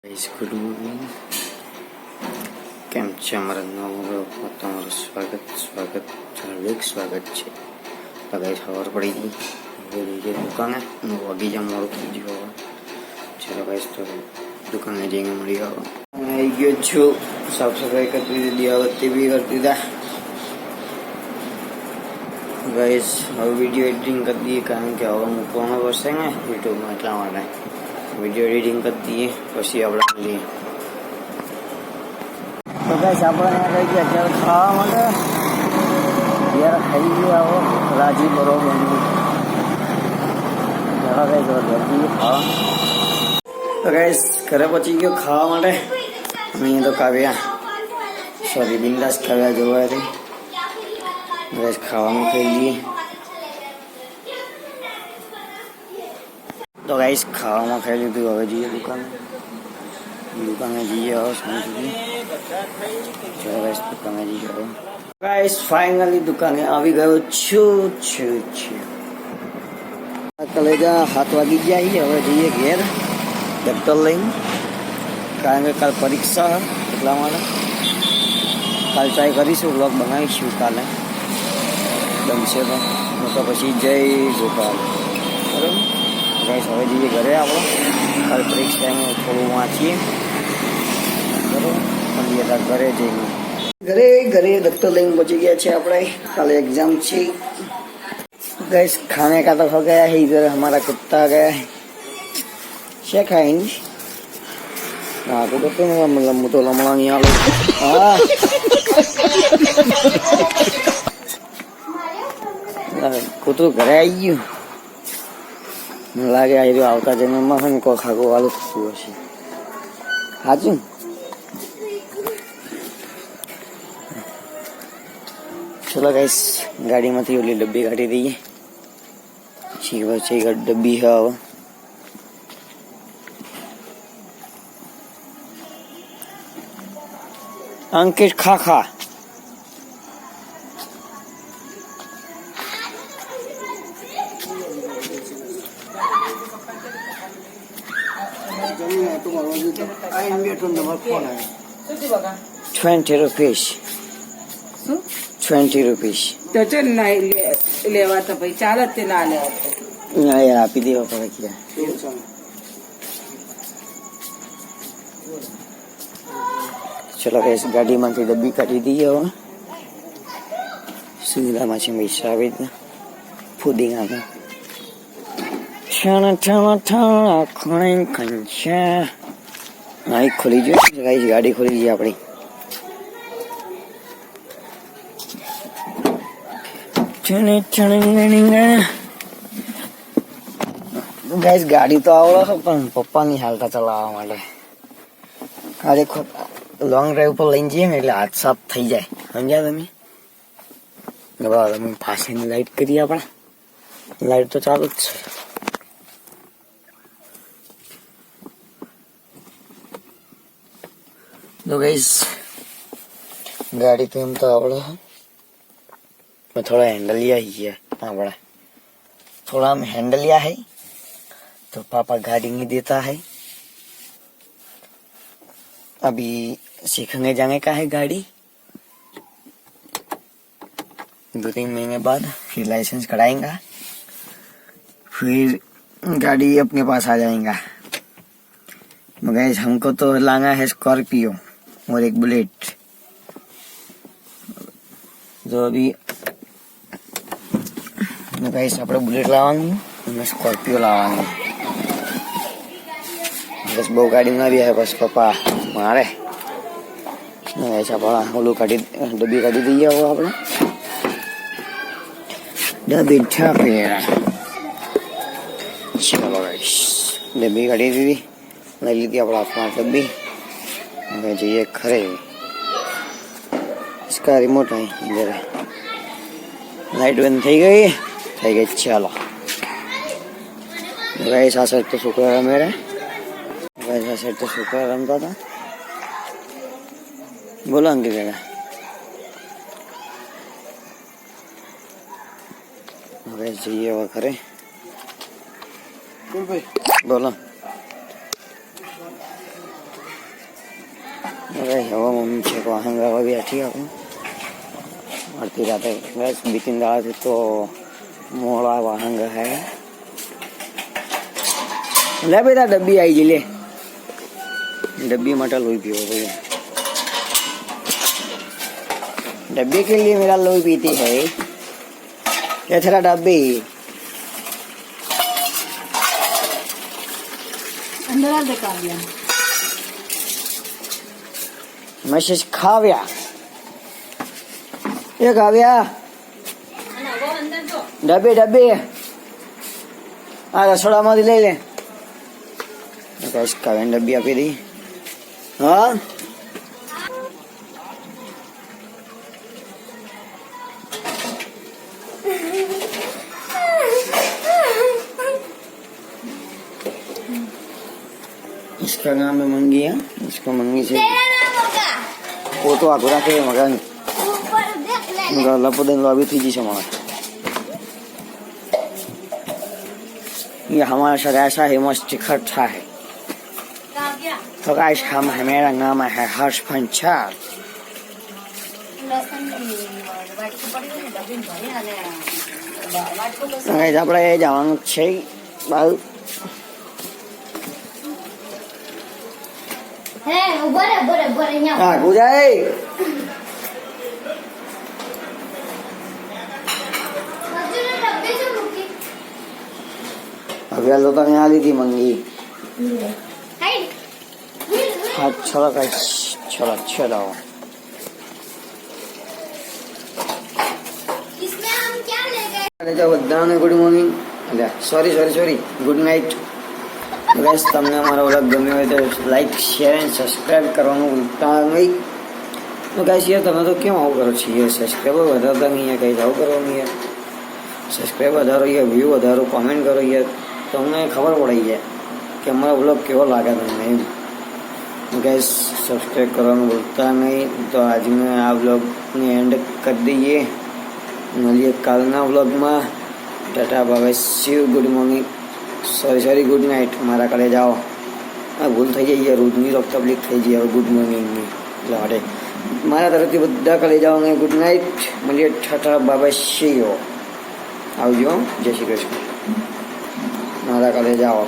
Good morning केम छे हमारा नवा તમારું સ્વાગત હાર્દિક સ્વાગત છે। તો ગાઈસ ખબર પડી ગઈ જે દુકાને વાગી જા મોડું થઈ ગયું। ચલો ગાઈસ તો દુકાને જઈને મળી આવો। આવી ગયો છું, સાફ સફાઈ કરી દીધી, આવતી બી કરી દીધા। ગાઈસ હવે વિડીયો એડિટિંગ કરી દઈએ, કારણ કે હવે મૂકવાનો પડશે ને યુટ્યુબમાં, એટલા માટે વિડીયો એડિટિંગ કરી દઈએ પછી આપણે મળીએ। તો ગાઈસ આપણે કઈ ગયા અત્યારે ખાવા માટે, ત્યારે ખાઈ ગયા આવો રાજી બરોબર ખાવા। તો ગાઈસ ઘરે પહોંચી ગયો ખાવા માટે। અહીંયા તો કાવ્યા સોરી બિંદાસ કાવ્યા જોવા હતી। ગાઈસ ખાવાનું ખાઈ લઈએ। તો ગાઈસ ખાવામાં ખાઈ લીધું, હવે જઈએ દુકાને જઈએ। હવે સાંજ સુધી ચલો ગાઈસ દુકાને જઈએ। હવે ગાઈસ ફાઇનલી દુકાને આવી ગયો છું। કલેજા 7 વાગી ગયા છે, હવે જઈએ ઘેર દફતર લઈને, કારણ કે કાલ પરીક્ષા એટલા માટે કાલ ટ્રાય કરીશું, વ્લોગ બનાવીશું કાલે, બનશે તો પછી જય ગોપાલ। બરાબર ગાઈસ હવે જઈએ ઘરે। આપણે કાલે પરીક્ષામાં થોડું વાંચીએ, બરાબર મળીએ તાર ઘરે જઈને। ઘરે દફતર લઈને પહોંચી ગયા છે આપણે, કાલે एग्जाम છે। गाइस खाने का तो हो गया है, इधर हमारा कुत्ता गया है। क्या खाएंगे? हाँ तो देखते हैं, मतलब तो लमड़ा नहीं आ कुतरू घरे आई गયું લાગે આ રહ્યો આવતા જન્મમાં છે ને કોઈ ખાગો વાળું થતું હશે, સાચું? ચલો ગાઈસ ગાડીમાંથી ઓલી ડબ્બી કાઢી દઈએ। પછી ડબ્બી છે હવે અંકિત ખા 20 રૂપિયા। 20 રૂપિયા તો ચલ ના લેવા તો ભાઈ ચાલે તે ના લેવા ના યાર, આપી દેવા પડે ક્યાં। ચલો ગાઈસ ગાડીમાંથી ડબ્બી કાઢી દઈએ। હવે સુવિધામાં છે પૈસા આવી રીતે ફૂદીનામાં ઠાણા ખણે ખંચા આ ખોલી જોઈએ ગાઈસ, ગાડી ખોલી ગઈ આપણી। ગાઈસ ગાડી તો આવડે છે, પણ પપ્પાની હાલતા ચલાવવા માટે આજે લોંગ ડ્રાઈવ પર લઈને જઈએ ને એટલે હાથ સાફ થઈ જાય, સમજ્યા તમે? તમે પાછળની લાઈટ કરીએ, આપણે લાઈટ તો ચાલુ જ છે। तो गाइस गाड़ी पे हम तो आवड़ा मैं थोड़ा हैंडलिया ही है, आवड़ा थोड़ा हम हैंडलिया है तो पापा गाड़ी नहीं देता है। अभी सीखने जाने का है गाड़ी, 2-3 महीने बाद फिर लाइसेंस कराएंगा, फिर गाड़ी अपने पास आ जाएगा। गाइस हमको तो लाना है स्कॉर्पियो और एक बुलेट, जो अभी गाइस આપણે બુલેટ લાવવાનું અને સ્કોર્પિયો લાવવાનું। બસ બહુ ગાડી ના બી હે, બસ પપ્પા મારે ગાઈસ આપણે ઓલું ડબ્બી કાઢી દઈએ। હવે આપણે ડબ્બી ઠાપેરા, ચલો ગાઈસ ડબ્બી કાઢી દીધી, લઈ લીધી આપણા હાથમાં ડબ્બી। હવે જઈએ ઘરે। इसका रिमोट है इधर, लाइट बंद થઈ ગઈ। चलो गाइस आ साइड तो शुक्र मेरे, गाइस आ साइड तो शुक्र रमता था। बोलो अंकित बेटा, गाइस जाइए वो करे, बोलो अरे हवा मम्मी छे को आहंग हवा बैठी अपन आरती राते बस बितिन दाड़ा से तो मोड़ा वाहंग है ले बेटा डब्बी आई जी ले डब्बी मटल हुई पियो भैया डब्बी के लिए मेरा लोई पीती है ये तेरा डब्बी अंदर आ देखा दिया मैसेज खाव्या ये खाव्या डब्बी डब्बी आ रसोड़ा में ले ले गैस काव्या डब्बी आपी दी हाँ इसका नाम है मंगी है इसको मंगी से फोटो आगो रखे मगन लपदन लॉबी थी जी समाज ये हमारा साथ ऐसा है मस्त इकट्ठा है तो गाइस हम मेरा नाम है हर्ष पंचाल गाइस આપણે જવાનું છે બાલ હે ઉભરે ઉભરે ઉભરે અહીંયા હા ગુજાઈ મજૂર ડબ્બે જો મૂકી હવે લો તો અહીંયા લીધી મંગી હાઈ હા ચલો ગાइस ચલો ચલો इसमें हम क्या ले गए અરે જો બધાને ગુડ મોર્નિંગ એટલે સોરી ગુડ નાઇટ ગાઈસ તમને અમારો વ્લોગ ગમ્યો હોય તો લાઈક શેર એન્ડ સબસ્ક્રાઇબ કરવાનું ભૂલતા નહીં તો ગાઈસ યાર તમે તો કેમ આવું કરો છો યાર સબસ્ક્રાઈબર વધારતા નહીં યાર ગાઈસ આવું કરવાનું યાર સબસ્ક્રાઈબ વધારો યાર વ્યૂ વધારો કોમેન્ટ કરો યાર તમને ખબર પડી જાય કે અમારો વ્લોગ કેવો લાગે તમને એમ ગાઈસ સબસ્ક્રાઈબ કરવાનું ભૂલતા નહીં તો આજને આ વ્લોગને એન્ડ કરી દઈએ મળીએ કાલના વ્લોગમાં Tata bye see good morning sorry good night મારા કાલે જાઓ આ ભૂલ થઈ જાય રોજની રોગ તકલીફ થઈ જાય ગુડ મોર્નિંગની એટલે માટે મારા તરફથી બધા કાલે જાઓ ને ગુડ નાઇટ મળીએ ટાટા બાય સી આવજો જય શ્રી કૃષ્ણ મારા કાલે જાઓ